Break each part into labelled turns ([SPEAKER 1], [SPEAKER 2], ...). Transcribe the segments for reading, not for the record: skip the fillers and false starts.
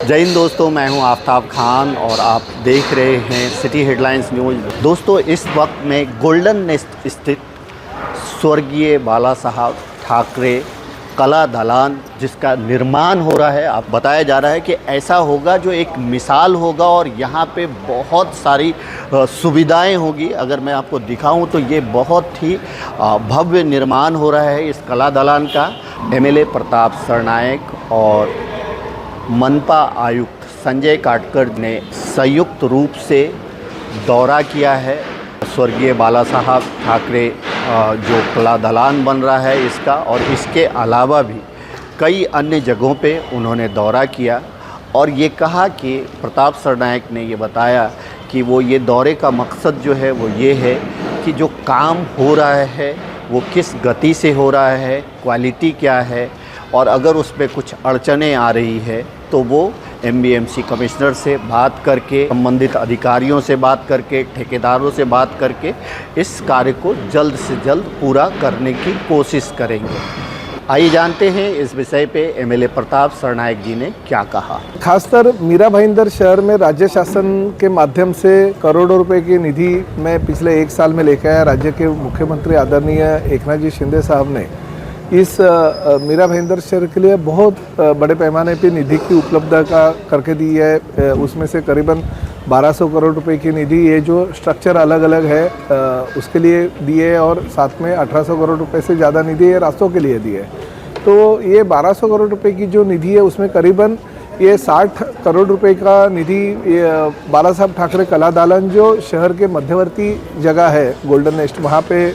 [SPEAKER 1] जय हिंद दोस्तों, मैं हूं आफ्ताब खान और आप देख रहे हैं सिटी हेडलाइंस न्यूज़। दोस्तों, इस वक्त में गोल्डन नेस्ट स्थित स्वर्गीय बाला साहब ठाकरे कला दालान जिसका निर्माण हो रहा है, आप बताया जा रहा है कि ऐसा होगा जो एक मिसाल होगा और यहाँ पे बहुत सारी सुविधाएं होगी। अगर मैं आपको दिखाऊं तो ये बहुत ही भव्य निर्माण हो रहा है इस कला दालान का। एमएलए प्रताप सरनायक और मनपा आयुक्त संजय काटकर ने संयुक्त रूप से दौरा किया है स्वर्गीय बाला साहब ठाकरे जो कला दालान बन रहा है इसका, और इसके अलावा भी कई अन्य जगहों पे उन्होंने दौरा किया और ये कहा कि प्रताप सरनायक ने ये बताया कि वो ये दौरे का मकसद जो है वो ये है कि जो काम हो रहा है वो किस गति से हो रहा है, क्वालिटी क्या है, और अगर उसमें कुछ अड़चनें आ रही है तो वो एमबीएमसी कमिश्नर से बात करके, संबंधित अधिकारियों से बात करके, ठेकेदारों से बात करके इस कार्य को जल्द से जल्द पूरा करने की कोशिश करेंगे। आइए जानते हैं इस विषय पे एमएलए प्रताप सरनायक जी ने क्या कहा।
[SPEAKER 2] खासकर मीरा भाईंदर शहर में राज्य शासन के माध्यम से करोड़ों रुपए की निधि मैं पिछले 1 साल में लेकर आया। राज्य के मुख्यमंत्री आदरणीय एकनाथ जी शिंदे साहब ने इस मीरा भाईंदर शहर के लिए बहुत बड़े पैमाने पे निधि की उपलब्धता करके दी है। उसमें से करीबन 1200 करोड़ रुपए की निधि, ये जो स्ट्रक्चर अलग अलग है उसके लिए दिए, और साथ में 1800 करोड़ रुपए से ज़्यादा निधि ये रास्तों के लिए दी है। तो ये 1200 करोड़ रुपए की जो निधि है उसमें करीबन ये 60 करोड़ रुपए का निधि बाला साहब ठाकरे कला दालान जो शहर के मध्यवर्ती जगह है गोल्डन नेस्ट, वहाँ पे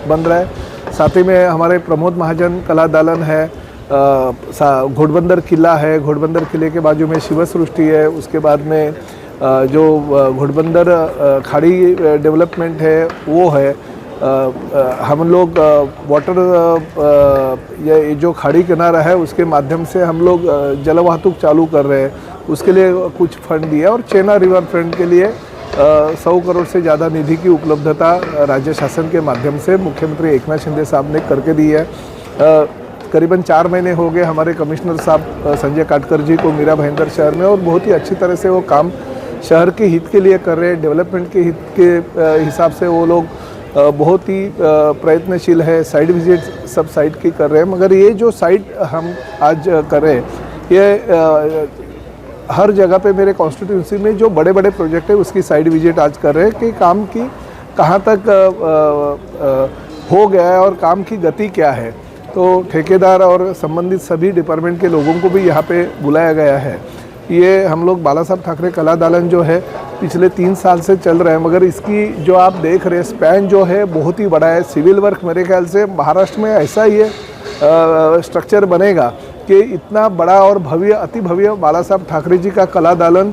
[SPEAKER 2] बन रहा है। साथ ही में हमारे प्रमोद महाजन कला दालन है, घोड़बंदर किला है, घोड़बंदर किले के बाजू में शिव सृष्टि है, उसके बाद में जो घोड़बंदर खाड़ी डेवलपमेंट है वो है। हम लोग वाटर ये जो खाड़ी किनारा है उसके माध्यम से हम लोग जलवाहतुक चालू कर रहे हैं, उसके लिए कुछ फंड दिया, और चेना रिवर फ्रंट के लिए 100 करोड़ से ज़्यादा निधि की उपलब्धता राज्य शासन के माध्यम से मुख्यमंत्री एकनाथ शिंदे साहब ने करके दी है। करीबन 4 महीने हो गए हमारे कमिश्नर साहब संजय काटकर जी को मीरा भाईंदर शहर में, और बहुत ही अच्छी तरह से वो काम शहर के हित के लिए कर रहे हैं, डेवलपमेंट के हित के हिसाब से वो लोग बहुत ही प्रयत्नशील है। साइट विजिट सब साइट की कर रहे हैं, मगर ये जो साइट हम आज कर रहे हैं ये हर जगह पे मेरे कॉन्स्टिट्यूंसी में जो बड़े बड़े प्रोजेक्ट है उसकी साइट विजिट आज कर रहे हैं कि काम की कहाँ तक हो गया है और काम की गति क्या है। तो ठेकेदार और संबंधित सभी डिपार्टमेंट के लोगों को भी यहाँ पे बुलाया गया है। ये हम लोग बाला साहब ठाकरे कला दालन जो है पिछले 3 साल से चल रहा है, मगर इसकी जो आप देख रहे हैं स्पैन जो है बहुत ही बड़ा है। सिविल वर्क मेरे ख्याल से महाराष्ट्र में ऐसा ही स्ट्रक्चर बनेगा कि इतना बड़ा और भव्य, अति भव्य बाला साहब ठाकरे जी का कला दालन,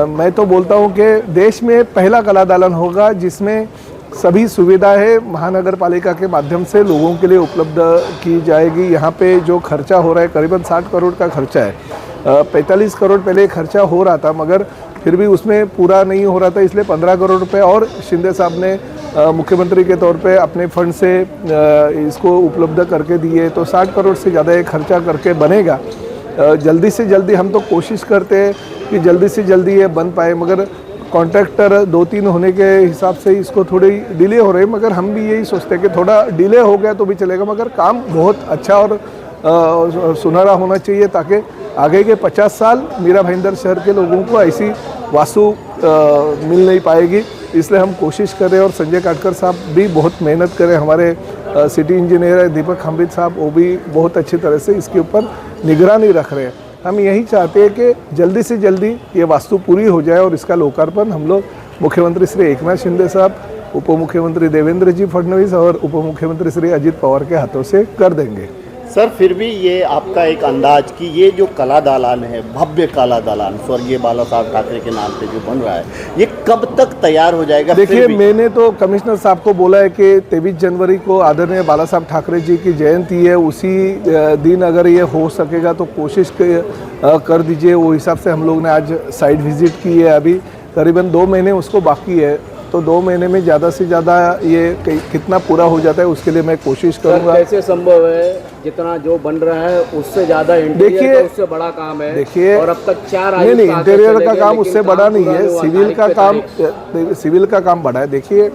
[SPEAKER 2] मैं तो बोलता हूँ कि देश में पहला कला दालन होगा जिसमें सभी सुविधाएं महानगर पालिका के माध्यम से लोगों के लिए उपलब्ध की जाएगी। यहाँ पे जो खर्चा हो रहा है करीबन 60 करोड़ का खर्चा है। 45 करोड़ पहले खर्चा हो रहा था, मगर फिर भी उसमें पूरा नहीं हो रहा था, इसलिए 15 करोड़ रुपए और शिंदे साहब ने मुख्यमंत्री के तौर पे अपने फंड से इसको उपलब्ध करके दिए। तो 60 करोड़ से ज़्यादा ये खर्चा करके बनेगा। जल्दी से जल्दी हम तो कोशिश करते हैं कि जल्दी से जल्दी ये बन पाए, मगर कॉन्ट्रैक्टर 2-3 होने के हिसाब से इसको थोड़ी डिले हो रही है। मगर हम भी यही सोचते हैं कि थोड़ा डिले हो गया तो भी चलेगा, मगर काम बहुत अच्छा और सुनहरा होना चाहिए ताकि आगे के 50 साल मीरा भाईंदर शहर के लोगों को ऐसी वास्तु मिल नहीं पाएगी। इसलिए हम कोशिश करें, और संजय काटकर साहब भी बहुत मेहनत करें। हमारे सिटी इंजीनियर है दीपक हम्बित साहब, वो भी बहुत अच्छी तरह से इसके ऊपर निगरानी रख रहे हैं। हम यही चाहते हैं कि जल्दी से जल्दी ये वास्तु पूरी हो जाए और इसका लोकार्पण हम लोग मुख्यमंत्री श्री एकनाथ शिंदे साहब, उप मुख्यमंत्री देवेंद्र जी फडणवीस और उप मुख्यमंत्री श्री अजित पवार के हाथों से कर देंगे।
[SPEAKER 1] सर, फिर भी ये आपका एक अंदाज कि ये जो कला दालान है, भव्य कला दालान स्वर्गीय बाला साहब ठाकरे के नाम पे जो बन रहा है, ये कब तक तैयार हो जाएगा?
[SPEAKER 2] देखिए, मैंने तो कमिश्नर साहब को बोला है कि 23 जनवरी को आदरणीय बाला साहब ठाकरे जी की जयंती है, उसी दिन अगर ये हो सकेगा तो कोशिश कर दीजिए। वो हिसाब से हम लोग ने आज साइट विजिट की है। अभी करीबन 2 महीने उसको बाकी है, तो 2 महीने में ज़्यादा से ज़्यादा ये कितना पूरा हो जाता है उसके लिए मैं कोशिश करूँगा।
[SPEAKER 3] कैसे संभव है, जितना जो बन रहा है उससे ज़्यादा इंटीरियर का उससे बड़ा काम है।
[SPEAKER 2] देखिए,
[SPEAKER 3] और अब तक 4
[SPEAKER 2] नहीं इंटीरियर का काम उससे बड़ा नहीं है, सिविल का काम बड़ा है। देखिए,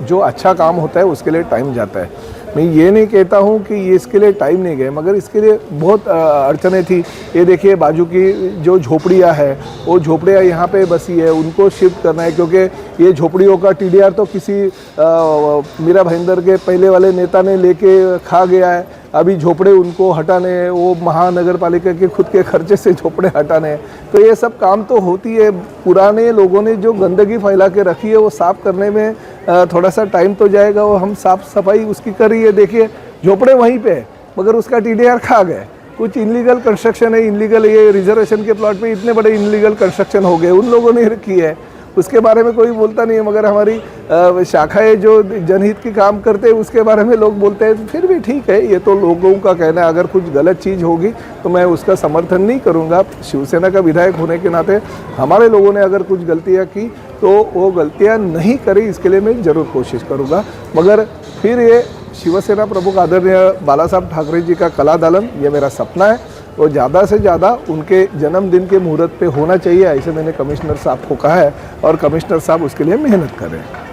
[SPEAKER 2] जो अच्छा काम होता है उसके लिए टाइम जाता है। मैं ये नहीं कहता हूँ कि ये इसके लिए टाइम नहीं गए, मगर इसके लिए बहुत अड़चनें थी। ये देखिए, बाजू की जो झोपड़ियाँ है वो झोपड़ियाँ यहाँ पे बसी है, उनको शिफ्ट करना है, क्योंकि ये झोपड़ियों का टीडीआर तो किसी मीरा भाईंदर के पहले वाले नेता ने लेके खा गया है। अभी झोपड़े उनको हटाने, वो महानगर पालिका के खुद के खर्चे से झोपड़े हटाने, तो ये सब काम तो होती है। पुराने लोगों ने जो गंदगी फैला के रखी है वो साफ़ करने में थोड़ा सा टाइम तो जाएगा। वो हम साफ़ सफाई उसकी कर रही है। देखिए, झोपड़े वहीं पे है मगर उसका टीडीआर खा गए। कुछ इनलीगल कंस्ट्रक्शन है, इनलीगल ये रिजर्वेशन के प्लॉट पे इतने बड़े इनलीगल कंस्ट्रक्शन हो गए, उन लोगों ने की है, उसके बारे में कोई बोलता नहीं है। मगर हमारी शाखाएं जो जनहित की काम करते हैं उसके बारे में लोग बोलते हैं। फिर भी ठीक है, ये तो लोगों का कहना है। अगर कुछ गलत चीज़ होगी तो मैं उसका समर्थन नहीं करूंगा। शिवसेना का विधायक होने के नाते हमारे लोगों ने अगर कुछ गलतियां की तो वो गलतियां नहीं करी, इसके लिए मैं ज़रूर कोशिश करूँगा। मगर फिर ये शिवसेना प्रमुख आदरणीय बाला साहब ठाकरे जी का कला दालन, ये मेरा सपना है। और ज़्यादा से ज़्यादा उनके जन्मदिन के मुहूर्त पे होना चाहिए, ऐसे मैंने कमिश्नर साहब को कहा है और कमिश्नर साहब उसके लिए मेहनत कर रहे हैं।